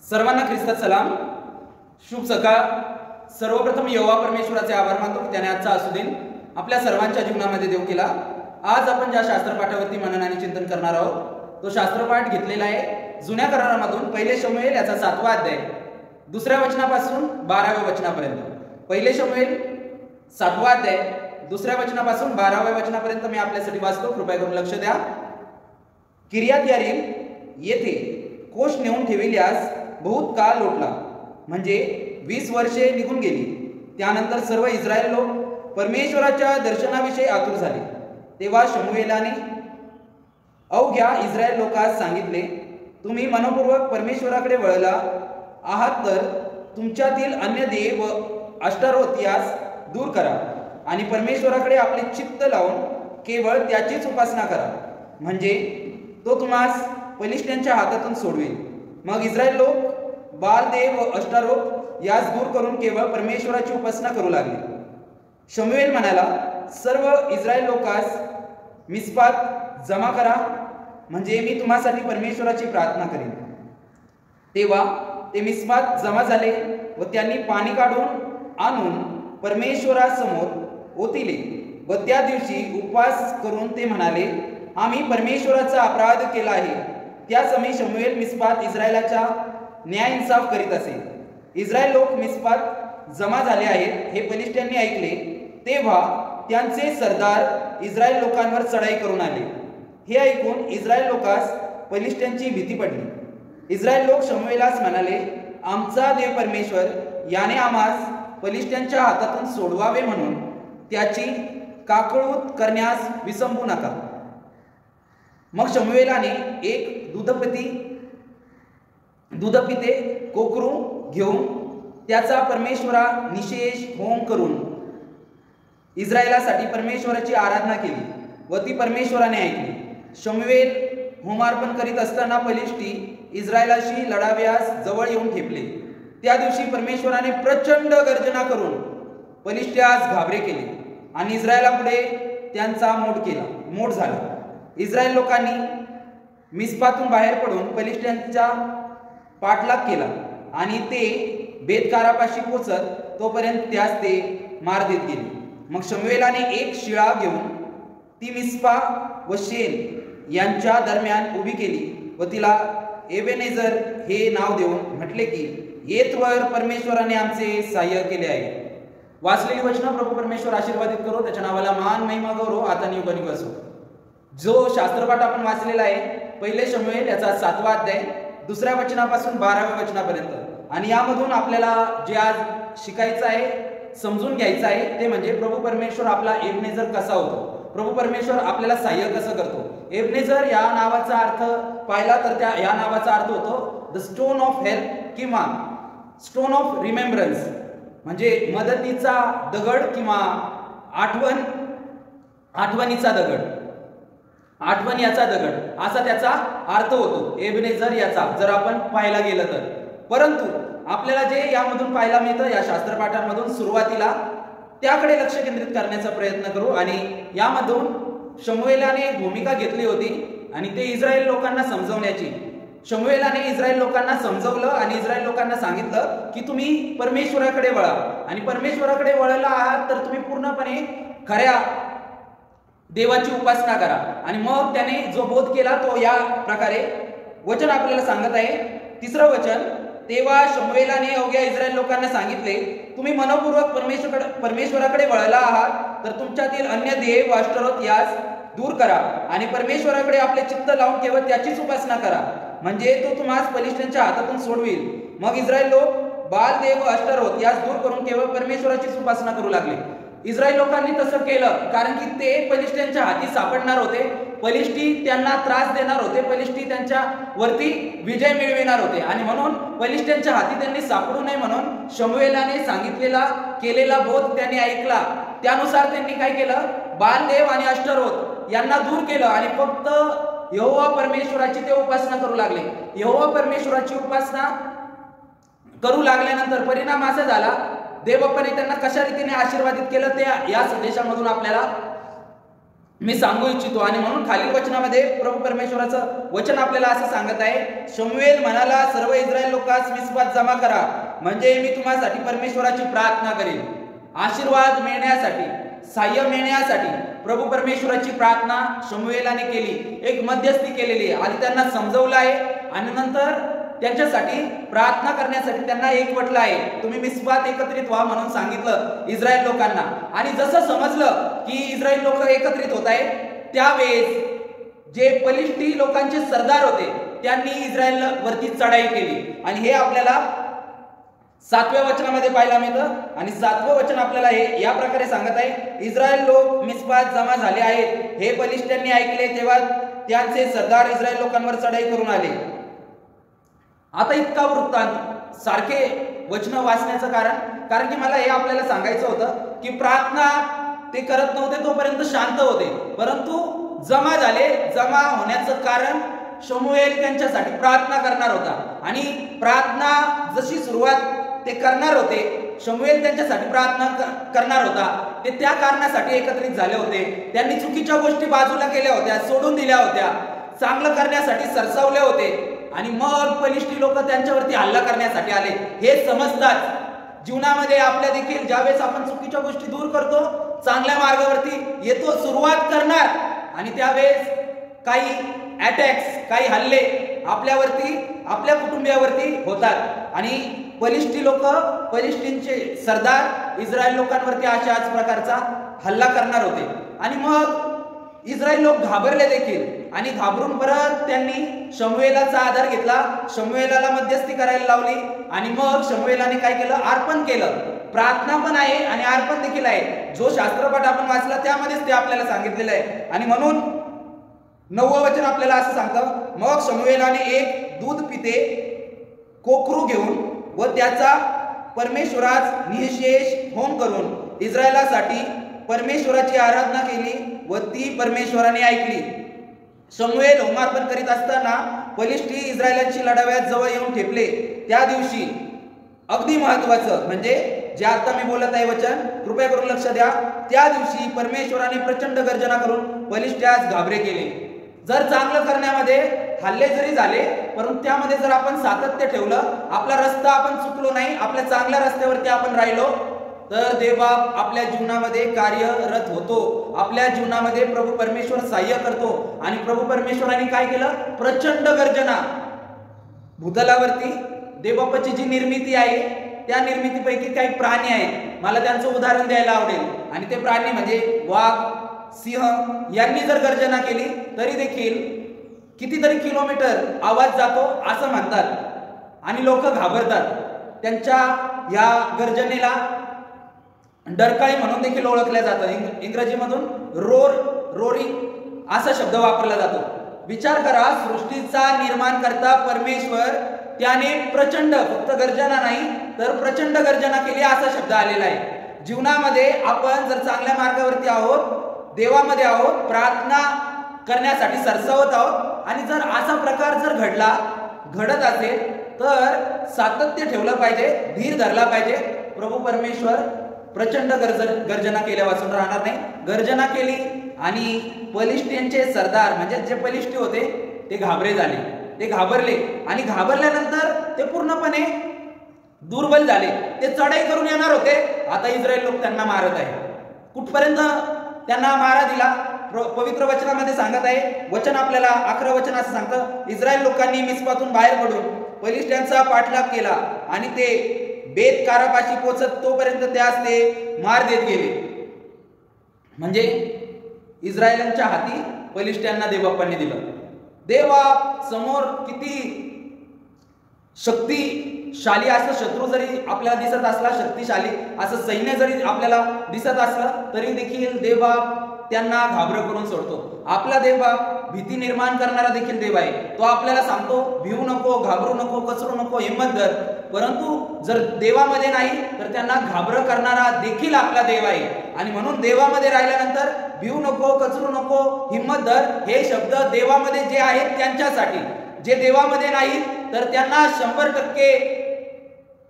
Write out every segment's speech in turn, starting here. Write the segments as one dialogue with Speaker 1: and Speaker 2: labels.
Speaker 1: सर्वांना ख्रिस्तात सलाम. शुभ सकाळ. सर्वप्रथम यहोवा परमेश्वराचे आभार मानतो की त्याने आजचा असू दिन आपल्या सर्वांच्या जीवनामध्ये देव केला. आज आपण ज्या शास्त्रपाठावरती मनन आणि चिंतन करणार आहोत तो शास्त्रपाठ घेतलेला आहे जुन्या करारामधून पहिले शमूएल याचा 7वा अध्याय 2ऱ्या वचनापासून 12व्या वचनापर्यंत. पहिले शमूएल 7वा अध्याय 2ऱ्या वचनापासून 12व्या वचनापर्यंत मी आपल्यासाठी वाचतो. कृपया करून लक्ष द्या. किर्यात यारीम येथे कोष नेऊन ठेविल्यास बहुत काळ लोटला, म्हणजे 20 वर्षे निघून गेली. त्यानंतर सर्व इस्रायल लोक परमेश्वराच्या दर्शनाविषयी आतुर झाले. तेव्हा शमूएलाने अवघ्या इस्रायल लोकांस सांगितले, तुम्ही मनपूर्वक परमेश्वराकडे वळला आहात तर तुमच्यातील अन्य देव व अष्टारोथ यास दूर करा आणि परमेश्वराकडे आपले चित्त लावून केवळ त्याचीच उपासना करा, म्हणजे तो तुम्हास फलिष्त्यांच्या हातातून सोडवेल. मग इस्रायल लोक बाल देव व अष्टारोथ यास दूर करून केवळ परमेश्वराची उपासना करू लागले. शमूएल म्हणाला, सर्व इस्रायल लोकांस मिस्पात जमा करा, म्हणजे मी तुम्हासाठी परमेश्वराची प्रार्थना करेन. तेव्हा ते मिस्पात जमा झाले व त्यांनी पाणी काढून आणून परमेश्वरासमोर ओतिले व त्या दिवशी उपवास करून ते म्हणाले, आम्ही परमेश्वराचा अपराध केला आहे. त्या समय शमूएल मिस्पात इस्रायलाचा न्याय इंसाफ करीत असे. इस्रायल लोक मिस्पात जमा झाले आहेत हे फलिष्त्यांनी ऐकले. तेव्हा त्यांचे सरदार इस्रायल लोकांवर चढाई करून आले. हे ऐकून इस्रायल लोकांस फलिष्त्यांची भीती पडली. इस्रायल लोक शमूएलास म्हणाले, आमचा देव परमेश्वर याने आम्हास फलिष्त्यांच्या हातातून सोडवावे म्हणून त्याची काकळूत करण्यास विसंबू नका. मग शमूएलाने एक दूधपिते कोकरू घेऊन त्याचा परमेश्वरा निशेष होम करून इस्रायलासाठी परमेश्वराची आराधना केली व ती परमेश्वराने ऐकली. शमूएल होमार्पण करीत असताना फलिष्टी इस्रायलाशी लढाव्यास जवळ येऊन ठेपले. त्या दिवशी परमेश्वराने प्रचंड गर्जना करून फलिष्त्यास घाबरे केले आणि इस्रायलापुढे त्यांचा मोठ झाला. इस्रायल लोकांनी मिस्पातून बाहेर पडून फलिष्त्यांचा पाठलाग केला आणि ते बेतकारापाशी पोचत तोपर्यंत त्यास ते मार देत गेले. मग शमूएलाने एक शिळा घेऊन ती मिस्पा व शेन यांच्या दरम्यान उभी केली व तिला एबेनेझर हे नाव देऊन म्हटले की येतवर परमेश्वराने आमचे सहाय्य केले आहे. वाचलेली वचनं प्रभू परमेश्वर आशीर्वादित करो, त्याच्या नावाला मान महिमा गौरव आता नियुग असो. जो शास्त्रपाठ आपण वाचलेला आहे पहिले शमूएल याचा 7वा अध्याय 2ऱ्या वचनापासून 12व्या वचनापर्यंत, आणि यामधून आपल्याला जे आज शिकायचं आहे समजून घ्यायचं आहे ते म्हणजे प्रभू परमेश्वर आपला एबेनेझर कसा होतो, प्रभू परमेश्वर आपल्याला सहाय्य कसं करतो. एबेनेझर या नावाचा अर्थ पाहिला तर या नावाचा अर्थ होतो द स्टोन ऑफ हेल्प किंवा स्टोन ऑफ रिमेंबरन्स, म्हणजे मदतीचा दगड किंवा आठवणीचा दगड, आठवण याचा दगड असा त्याचा अर्थ होतो एबेनेझर याचा जर आपण पाहायला गेलं तर. परंतु आपल्याला जे यामधून पाहायला मिळतं या शास्त्रपाठांमधून सुरुवातीला त्याकडे लक्ष केंद्रित करण्याचा प्रयत्न करू. आणि यामधून शमूएलाने भूमिका घेतली होती आणि ते इस्रायल लोकांना समजवण्याची. शमूएलाने इस्रायल लोकांना समजवलं आणि इस्रायल लोकांना सांगितलं की तुम्ही परमेश्वराकडे वळा आणि परमेश्वराकडे वळला आहात तर तुम्ही पूर्णपणे खऱ्या देवाची उपासना करा. आणि मग त्याने जो बोध केला तो या प्रकारे वचन आपल्याला सांगत आहे. 3रं वचन, तेव्हा शमूएलाने अवघ्या इस्रायल लोकांना सांगितले, तुम्ही मनपूर्वक परमेश्वराकडे वळला आहात तर तुमच्यातील अन्य देव व अष्टारोथ यास दूर करा आणि परमेश्वराकडे आपले चित्त लावून केवळ त्याचीच उपासना करा, म्हणजे तो तुम्हास फलिष्त्यांच्या हातातून सोडवेल. मग इस्रायल लोक बाल देव व अष्टारोथ यास दूर करून केवळ परमेश्वराचीच उपासना करू लागले. इस्रायल लोकांनी तसं केलं कारण की ते फलिष्त्यांच्या हाती सापडणार होते, फलिष्टी त्यांना त्रास देणार होते, फलिष्टी त्यांच्या वरती विजय मिळविणार होते आणि म्हणून फलिष्त्यांच्या हाती त्यांनी सापडू नये म्हणून शमूएलाने सांगितलेला केलेला बोध त्यांनी ऐकला. त्यानुसार त्यांनी काय केलं, बालदेव आणि अष्टारोथ यांना दूर केलं आणि फक्त यहोवा परमेश्वराची ते उपासना करू लागले. यहोवा परमेश्वराची उपासना करू लागल्यानंतर परिणाम असा झाला, देवबापाने त्यांना कशा रीतीने आशीर्वादित केलं ते या संदेशामधून आपल्याला मी सांगू इच्छितो. आणि म्हणून खालील वचनामध्ये प्रभू परमेश्वराचं वचन आपल्याला असं सांगत आहे, शमूएल म्हणाला, सर्व इस्रायल लोकांस मिस्पात जमा करा, म्हणजे मी तुम्हासाठी परमेश्वराची प्रार्थना करेन. आशीर्वाद मिळण्यासाठी, सहाय्य मिळण्यासाठी प्रभू परमेश्वराची प्रार्थना शमूएलाने केली, एक मध्यस्थी केलेली आहे. आधी त्यांना समजवलं आहे आणि नंतर त्यांच्यासाठी प्रार्थना करण्यासाठी त्यांना एकवटलं आहे. तुम्ही मिस्पात एकत्रित व्हा म्हणून सांगितलं इस्रायल लोकांना. आणि जसं समजलं की इस्रायल लोक एकत्रित होत आहेत, त्यावेळेस जे पलिष्टी लोकांचे सरदार होते त्यांनी इस्रायल वरती चढाई केली. आणि हे आपल्याला 7व्या वचनामध्ये पाहायला मिळतं. आणि 7वं वचन आपल्याला हे या प्रकारे सांगत आहे, इस्रायल लोक मिस्पात जमा झाले आहेत. हे पलिष्ट्यांनी ऐकले तेव्हा त्यांचे सरदार इस्रायल लोकांवर चढाई करून आले. आता इतका वृत्तांत सारखे वचन वाचण्याचं कारण की मला हे आपल्याला सांगायचं होतं की प्रार्थना ते करत नव्हते तोपर्यंत शांत होते, परंतु जमा झाले. जमा होण्याचं कारण शमूएल त्यांच्यासाठी प्रार्थना करणार होता. आणि प्रार्थना जशी सुरुवात ते करणार होते, शमूएल त्यांच्यासाठी प्रार्थना करणार होता, ते त्या कारणासाठी एकत्रित झाले होते. त्यांनी चुकीच्या गोष्टी बाजूला केल्या होत्या, सोडून दिल्या होत्या, चांगलं करण्यासाठी सरसावले होते. आणि मग पलिष्टी लोक त्यांच्यावरती हल्ला करण्यासाठी आले. हे समजतात जीवनामध्ये आपल्या देखील ज्यावेळेस आपण चुकीच्या गोष्टी दूर करतो, चांगल्या मार्गावरती येतो, सुरुवात करणार, आणि त्यावेळेस काही अटॅक्स, काही हल्ले आपल्यावरती, आपल्या कुटुंबियावरती होतात. आणि पलिष्टी लोक, पलिष्टींचे सरदार इस्रायल लोकांवरती अशाच प्रकारचा हल्ला करणार होते. आणि मग इस्रायल लोक घाबरले देखील. आणि घाबरून परत त्यांनी शमूएलाचा आधार घेतला, शमूएलाला मध्यस्थी करायला लावली. आणि मग शमूएलाने काय केलं, अर्पण केलं. प्रार्थना पण आहे आणि अर्पण देखील आहे. जो शास्त्रपाठ आपण वाचला त्यामध्येच ते आपल्याला सांगितलेलं आहे. आणि म्हणून 9वं वचन आपल्याला असं सांगतं, मग शमूएलाने एक दूध पिते कोकरू घेऊन व त्याचा परमेश्वरास निःशेष होम करून इस्रायलासाठी परमेश्वराची आराधना केली व ती परमेश्वराने ऐकली. शमूएल होमार्पण करीत असताना पलिष्टी इस्रायलांची लढाव्यात जवळ येऊन ठेपले. त्या दिवशी अगदी महत्वाचं म्हणजे जे आता मी बोलत आहे वचन, कृपया करून लक्ष द्या, त्या दिवशी परमेश्वराने प्रचंड गर्जना करून पलिष्ट्यास घाबरे केले. जर चांगलं करण्यामध्ये हल्ले जरी झाले, परंतु त्यामध्ये जर आपण सातत्य ठेवलं, आपला रस्ता आपण चुकलो नाही, आपल्या चांगल्या रस्त्यावरती आपण राहिलो, तर देवबाप आपल्या जीवनामध्ये कार्यरत होतो. आपल्या जीवनामध्ये प्रभू परमेश्वर सहाय्य करतो. आणि प्रभू परमेश्वराने काय केलं, प्रचंड गर्जना भूतलावरती. देवबापाची जी निर्मिती आहे त्या निर्मितीपैकी काही प्राणी आहेत, मला त्यांचं उदाहरण द्यायला आवडेल. आणि ते प्राणी म्हणजे वाघ, सिंह यांनी जर गर्जना केली तरी देखील कितीतरी किलोमीटर आवाज जातो असं म्हणतात. आणि लोक घाबरतात. त्यांच्या या गर्जनेला डरकाळी म्हणून देखील ओळखल्या जातं. इंग्रजीमधून रोरिंग असा शब्द वापरला जातो. विचार करा, सृष्टीचा निर्माण करता परमेश्वर त्याने प्रचंड, फक्त गर्जना नाही तर प्रचंड गर्जना केली असा शब्द आलेला आहे. जीवनामध्ये आपण जर चांगल्या मार्गावरती आहोत, देवामध्ये आहोत, प्रार्थना करण्यासाठी सरसावत आहोत, आणि जर असा प्रकार जर घडत असेल तर सातत्य ठेवलं पाहिजे, धीर धरला पाहिजे. प्रभू परमेश्वर प्रचंड गर्जना केल्यापासून राहणार नाही. गर्जना केली आणि पलिष्टींचे सरदार म्हणजे जे पलिष्टी होते ते घाबरे झाले, ते घाबरले. आणि घाबरल्यानंतर ते पूर्णपणे दुर्बल झाले. ते चढाई करून येणार होते. आता इस्रायल लोक त्यांना मारत आहे. कुठपर्यंत त्यांना मारा दिला, पवित्र वचनामध्ये सांगत आहे. वचन आपल्याला 11 वचन असं सांगतं, इस्रायल लोकांनी मिस्पातून बाहेर पडून पलिष्ट्यांचा पाठलाग केला आणि ते बेत कारापाशी पोचत तोपर्यंत त्यास ते मार देत गेले. म्हणजे इस्रायलांच्या हाती पलिष्ट्यांना देवबापांनी दिलं. देवबाप समोर किती शक्तिशाली असं शत्रू जरी आपल्याला दिसत असला, शक्तिशाली असं सैन्य जरी आपल्याला दिसत असलं, तरी देखील देवबाप त्यांना घाबर करून सोडतो. आपला देवबाप भीती निर्माण करणारा देखील देव आहे. तो आपल्याला सांगतो, भिवू नको, घाबरू नको, कचरू नको, हिंमत धर. परंतु जर देवामध्ये नाही तर त्यांना घाबर करणारा देखील आपला देव आहे. आणि म्हणून देवामध्ये राहिल्यानंतर भिवू नको, कचरू नको, हिंमत धर हे शब्द देवामध्ये जे आहेत त्यांच्यासाठी. जे देवामध्ये नाही तर त्यांना 100%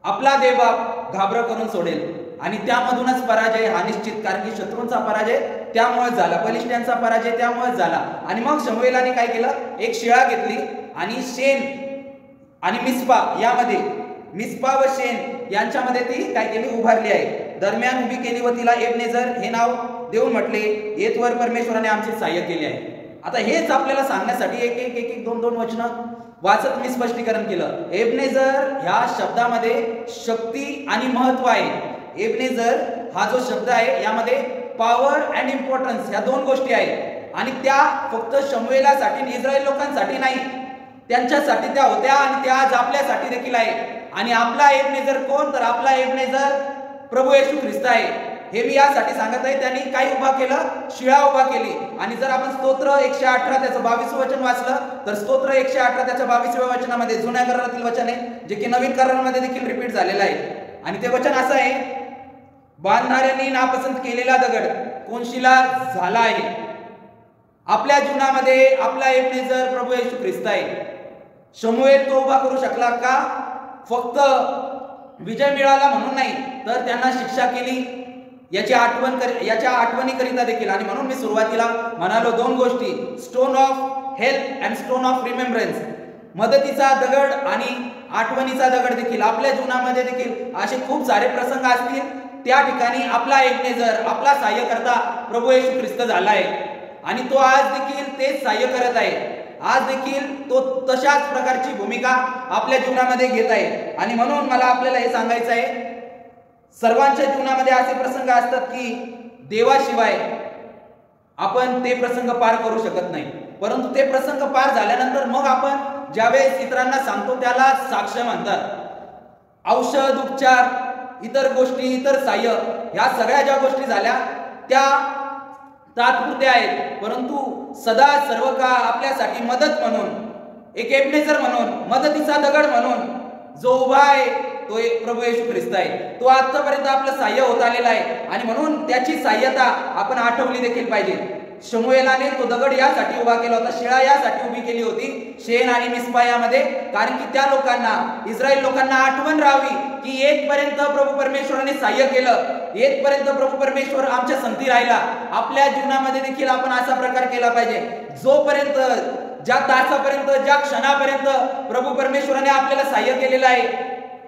Speaker 1: आपला देवबाप घाबर करून सोडेल. आणि त्यामधूनच पराजय हा निश्चित, कारण की शत्रूंचा पराजय त्यामुळे झाला, फलिस्त्यांचा पराजय त्यामुळे झाला. आणि मग शमूएलाने काय केलं, एक शिळा घेतली आणि शेन आणि मिस्पा यामध्ये, मिस्पा व शेन यांच्यामध्ये ती काय केली, उभारली आहे. दरम्यान उभी केली व तिला एबनेझर हे नाव देऊन म्हटले, येथवर परमेश्वराने आमचे सहाय्य केले आहे. आता हेच आपल्याला सांगण्यासाठी एक एक एक एक दोन दोन वचनं वाचत मी स्पष्टीकरण केलं. एबनेझर ह्या शब्दामध्ये शक्ती आणि महत्व आहे. एबनेझर हा जो शब्द आहे यामध्ये पॉवर अँड इम्पॉर्टन्स ह्या दोन गोष्टी आहेत. आणि त्या फक्त शमूएलासाठी, इस्रायल लोकांसाठी नाही, त्यांच्यासाठी त्या होत्या आणि त्या आज आपल्यासाठी देखील आहे. आणि आपला एबनेझर कोण, तर आपला एबनेझर प्रभू येशू ख्रिस्त आहे. हे मी यासाठी सांगत आहे, त्यांनी काय उभा केलं, शिळा उभा केली. आणि जर आपण स्तोत्र 118 त्याचं 22 वचन वाचलं तर स्तोत्र 118 त्याच्या 22व्या वचनामध्ये जुन्या करारातील वचन आहे, जे की नवीन करारामध्ये देखील रिपीट झालेलं आहे. आणि ते वचन असं आहे, बांधणाऱ्यांनी नापसंत केलेला दगड कोनशिला झाला आहे. आपल्या जीवनामध्ये आपला एबनेझर प्रभू येशू ख्रिस्त आहे. शमूएल तो उभा करू शकला का, फक्त विजय मिळाला म्हणून नाही, तर त्यांना शिक्षा केली याच्या आठवणीकरिता देखील. आणि म्हणून मी सुरुवातीला म्हणालो दोन गोष्टी, stone of help and stone of remembrance, मदतीचा दगड आणि आठवणीचा दगड देखील. आपल्या जीवनामध्ये देखील असे खूप सारे प्रसंग असतील, त्या ठिकाणी आपला एबनेझर, आपला सहाय्यकर्ता प्रभू येशू ख्रिस्त झाला आहे. आणि तो आज देखील तेच सहाय्य करत आहे. आज देखील तो तशाच प्रकारची भूमिका आपल्या जीवनामध्ये घेत आहे. आणि म्हणून मला आपल्याला हे सांगायचं आहे, सर्वांच्या जीवनामध्ये असे प्रसंग असतात की देवाशिवाय आपण ते प्रसंग पार करू शकत नाही. परंतु ते प्रसंग पार झाल्यानंतर मग आपण ज्यावेळेस इतरांना सांगतो त्याला साक्ष म्हणतात. औषध, उपचार, इतर गोष्टी, इतर सहाय्य, ह्या सगळ्या ज्या गोष्टी झाल्या त्या तात्पुरत्या आहेत. परंतु सदा सर्व काळ आपल्यासाठी मदत म्हणून, एक एबनेझर म्हणून, मदतीचा दगड म्हणून जो उभा आहे तो एक प्रभू येशू ख्रिस्त आहे. तो आतापर्यंत आपलं सहाय्य होत आलेला आहे. आणि म्हणून त्याची सहाय्यता आपण आठवली देखील पाहिजे. शमूएलाने तो दगड यासाठी उभा केला होता, शिळा यासाठी उभी केली होती, शेन आणि मिस्पा यामध्ये, कारण की त्या लोकांना, इस्रायल लोकांना आठवण राहावी की येथपर्यंत प्रभू परमेश्वराने सहाय्य केलं, येथपर्यंत प्रभू परमेश्वर आमच्या संगती राहिला. आपल्या जीवनामध्ये देखील आपण असा प्रकार केला पाहिजे, जोपर्यंत, ज्या तासापर्यंत, ज्या क्षणापर्यंत प्रभू परमेश्वराने आपल्याला सहाय्य केलेलं आहे,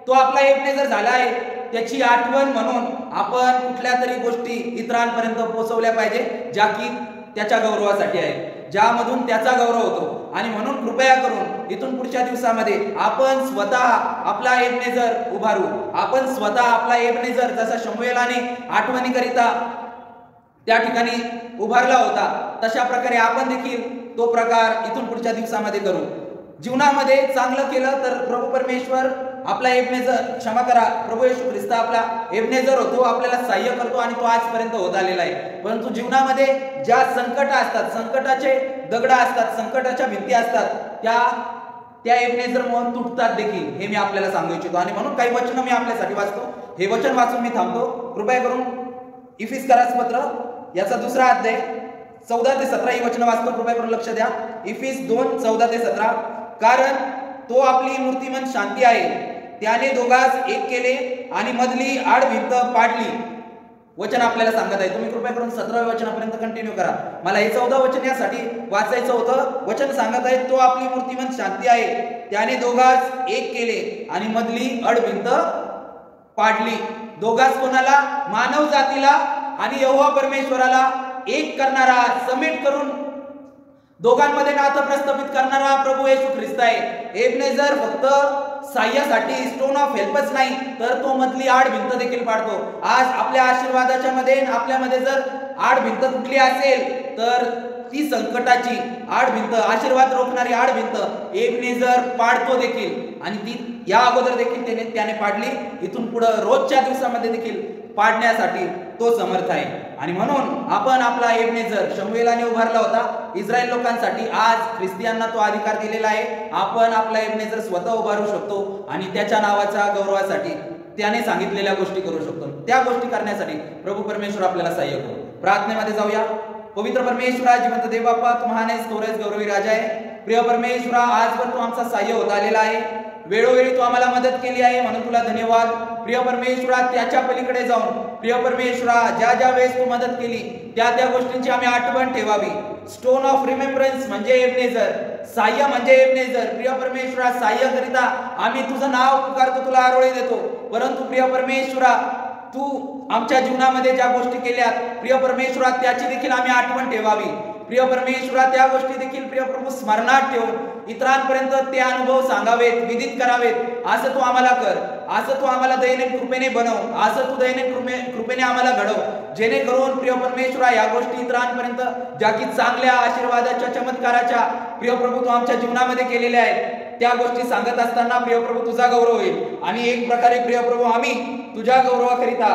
Speaker 1: तो आपला एबनेझर झाला आहे, त्याची आठवण म्हणून आपण कुठल्या तरी गोष्टी इतरांपर्यंत पोहोचवल्या पाहिजे, ज्या की त्याच्या गौरवासाठी आहे, ज्यामधून त्याचा गौरव होतो. आणि म्हणून कृपया करून इथून पुढच्या दिवसामध्ये आपण स्वतः आपला एबनेझर उभारू. आपण स्वतः आपला एबनेझर, जसा शमूएलाने आठवणीकरिता त्या ठिकाणी उभारला होता, तशा प्रकारे आपण देखील तो प्रकार इथून पुढच्या दिवसामध्ये करू. जीवनामध्ये चांगलं केलं तर प्रभू परमेश्वर आपला एबनेझर, क्षमा करा, प्रभू येशू ख्रिस्त आपला एबनेझर होतो, आपल्याला सहाय्य करतो आणि तो आजपर्यंत होत आलेला आहे. परंतु जीवनामध्ये ज्या संकट असतात, संकटाचे दगड असतात, संकटाच्या भिंती असतात, त्या एबनेझर म्हणून तुटतात देखील, हे मी आपल्याला सांगू इच्छितो. आणि म्हणून काही वचन मी आपल्यासाठी वाचतो. हे वचन वाचून मी थांबतो. कृपया करून इफिसकरास पत्र याचा 2रा अध्याय 14 ते 17 ही वचन वाचतो. कृपया करून लक्ष द्या. इफिस 2:14 ते 17. कारण तो आपली मूर्तिमंत शांती आहे, त्याने दोघांस एक केले आणि मधली आड भिंत पाडली. वचन आपल्याला सांगत आहे. तुम्ही कृपया करून 17व्या वचनापर्यंत कंटिन्यू करा. मला हे 14 वचन यासाठी वाचायचं होतं. वचन सांगत आहे, तो आपली मूर्तिमंत शांती आहे, त्याने दोघांस एक केले आणि मधली आड भिंत पाडली. दोघांस कोणाला? मानव जातीला आणि यहोवा परमेश्वराला एक करणारा, समेट करून दोघांमध्ये नातं प्रस्थापित करणारा प्रभू येशू ख्रिस्त आहे. एबनेझर फक्त सहाय्यासाठी, स्टोन ऑफ हेल्पच नाही, तर तो मधली आड भिंत देखील पाडतो. आज आपल्या आशीर्वादाच्या मध्ये, आपल्यामध्ये जर आड भिंत कुठली असेल तर ती संकटाची आड भिंत, आशीर्वाद रोखणारी आड भिंत एबनेझर पाडतो देखील. आणि ती या अगोदर देखील त्याने पाडली, इथून पुढे रोजच्या दिवसामध्ये देखील पाडण्यासाठी तो समर्थ आहे. आणि म्हणून आपण आपला एबनेझर शमूएलाने उभारला होता इस्रायल लोकांसाठी, आज ख्रिस्तियांना तो अधिकार दिलेला आहे. आपण आपला एबनेझर स्वतः उभारू शकतो आणि त्याच्या नावाच्या गौरवासाठी त्याने सांगितलेल्या गोष्टी करू शकतो. त्या गोष्टी करण्यासाठी प्रभू परमेश्वर आपल्याला सहाय्य करू. प्रार्थनेमध्ये जाऊया. पवित्र परमेश्वरा, जिवंत देव बाप्पा, तू महान आहेस, थोर आहेस, गौरवी राजा आहे. प्रिय परमेश्वरा, आजवर तू आमचा सहाय्य होत आलेला आहे. वेळोवेळी तू आम्हाला मदत केली आहे म्हणून तुला धन्यवाद. प्रिय परमेश्वरा, त्याच्या पलीकडे जाऊन प्रिय परमेश्वरा, ज्या ज्या वेळेस तू मदत केली त्या गोष्टींची आम्ही आठवण ठेवावी. स्टोन ऑफ रिमेम्बरन्स म्हणजे एबनेझर, साह्य म्हणजे एबनेझर. प्रिय परमेश्वरा, साह्य करिता आम्ही तुझं नाव पुकारतो, तुला आरोळी देतो. परंतु प्रिय परमेश्वरा, तू आमच्या जीवनामध्ये ज्या गोष्टी केल्यात प्रिय परमेश्वरा, त्याची देखील आम्ही आठवण ठेवावी. प्रिय परमेश्वरा, त्या गोष्टी देखील प्रिय प्रभू स्मरणात ठेवून इतरांपर्यंत ते अनुभव सांगावेत, विदित करावेत. असं तू आम्हाला कर, असं तू आम्हाला दैनिक कृपेने बनव, असं तू दैनिक कृपेने आम्हाला घडव, जेणेकरून प्रिय परमेश्वरा या गोष्टी इतरांपर्यंत ज्या की चांगल्या आशीर्वादाच्या, चमत्काराच्या प्रिय प्रभू तू आमच्या जीवनामध्ये केलेल्या आहेत, त्या गोष्टी सांगत असताना प्रिय प्रभू तुझा गौरव होईल. आणि एक प्रकारे प्रिय प्रभू आम्ही तुझ्या गौरवाकरिता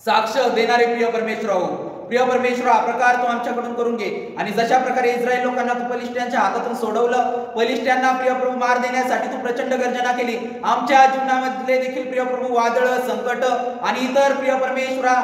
Speaker 1: साक्ष देणारे प्रिय परमेश्वर हो. प्रिय परमेश्वर, हा प्रकार तू आमच्याकडून करून घे. आणि जशा प्रकारे इस्रायल लोकांना तू पलिष्ठ्यांच्या हातातून सोडवलं, पलिष्ठ्यांना प्रिय प्रभू मार देण्यासाठी तू प्रचंड गर्जना केली, आमच्या जीवनामध्ये देखील प्रिय प्रभू वादळ, संकट आणि इतर प्रिय परमेश्वरा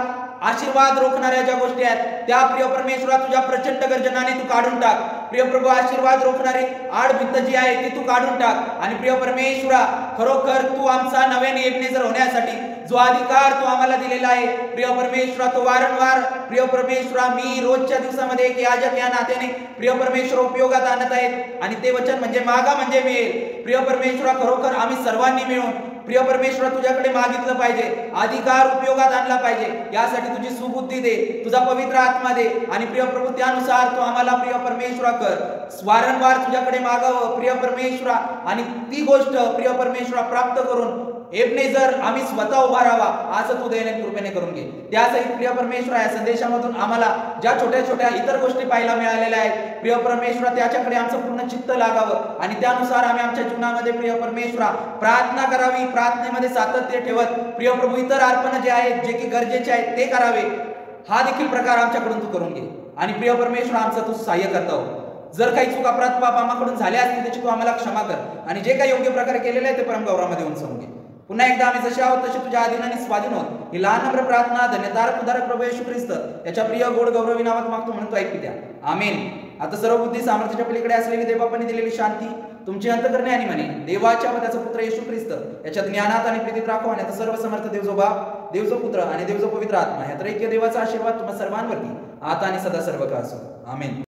Speaker 1: आशीर्वाद रोखणाऱ्या ज्या गोष्टी आहेत त्या प्रिय परमेश्वरा तुझ्या प्रचंड गर्जनाने तू काढून टाक. प्रिय प्रभू, आशीर्वाद रोखणारी आडभिंत जी आहे ती तू काढून टाक. आणि प्रिय परमेश्वरा, खरोखर तू आमचा नव्याने एबनेझर होण्यासाठी जो अधिकार तू आम्हाला दिलेला आहे प्रिय परमेश्वरा, तो वारंवार प्रिय परमेश्वरा मी रोजच्या दिवसामध्ये एक याजक या नात्याने प्रिय परमेश्वर उपयोगात आणत आहेत. आणि ते वचन म्हणजे मागा म्हणजे मिळेल. प्रिय परमेश्वरा, खरोखर आम्ही सर्वांनी मिळून प्रिय परमेश्वरा तुझ्याकडे मागितलं पाहिजे, अधिकार उपयोगात आणला पाहिजे. यासाठी तुझी सुबुद्धी दे, तुझा पवित्र आत्मा दे. आणि प्रिय प्रभू, त्यानुसार तू आम्हाला प्रिय परमेश्वरा कर, वारंवार तुझ्याकडे मागावं प्रिय परमेश्वरा. आणि ती गोष्ट प्रिय परमेश्वरा प्राप्त करून एबनेझर आम्ही स्वतः उभा राहावा, असं तू दैनिक कृपेने करून घे. त्यासहित प्रिय परमेश्वरा, या संदेशामधून आम्हाला ज्या छोट्या छोट्या इतर गोष्टी पाहायला मिळालेल्या आहेत प्रिय परमेश्वरा, त्याच्याकडे आमचं पूर्ण चित्त लागावं. आणि त्यानुसार आम्ही आमच्या जीवनामध्ये प्रिय परमेश्वरा प्रार्थना करावी, प्रार्थनेमध्ये सातत्य ठेवत प्रिय प्रभू इतर अर्पण जे आहेत, जे की गरजेचे आहेत ते करावे. हा देखील प्रकार आमच्याकडून तू करून घे. आणि प्रिय परमेश्वरा, आमचं तू सहाय्य करता हो. जर काही चूक अपराध पाप आम्हाकडून झाले असतील त्याची तू आम्हाला क्षमा कर. आणि जे काही योग्य प्रकारे केलेले आहे ते परमगौरवामध्ये उंचवून घे. पुन्हा एकदा आम्ही जसे आहोत तसे तुझ्या अधीन आणि स्वाधीन होत ही लहान नम्र प्रार्थना धन्यतारक उद्धारक प्रभू येशू ख्रिस्त याच्या प्रिय गोड गौरवी नावात मागतो म्हणून तू ऐकू द्या. आमेन. आता सर्व बुद्धी सामर्थ्याच्या पलीकडे असलेली देवबापांनी दिलेली शांती तुमची अंतःकरणे आणि मने देवाच्या व त्याचा पुत्र येशू ख्रिस्त याच्या ज्ञानात आणि प्रीतीत राखो. आणि आता सर्व समर्थ देव जो बाप, देव जो पुत्र आणि देव जो पवित्र आत्मा ह्या त्रैक्य देवाचा आशीर्वाद तुम्हा सर्वांवरती आता आणि सदा सर्व काळ असो. आमेन.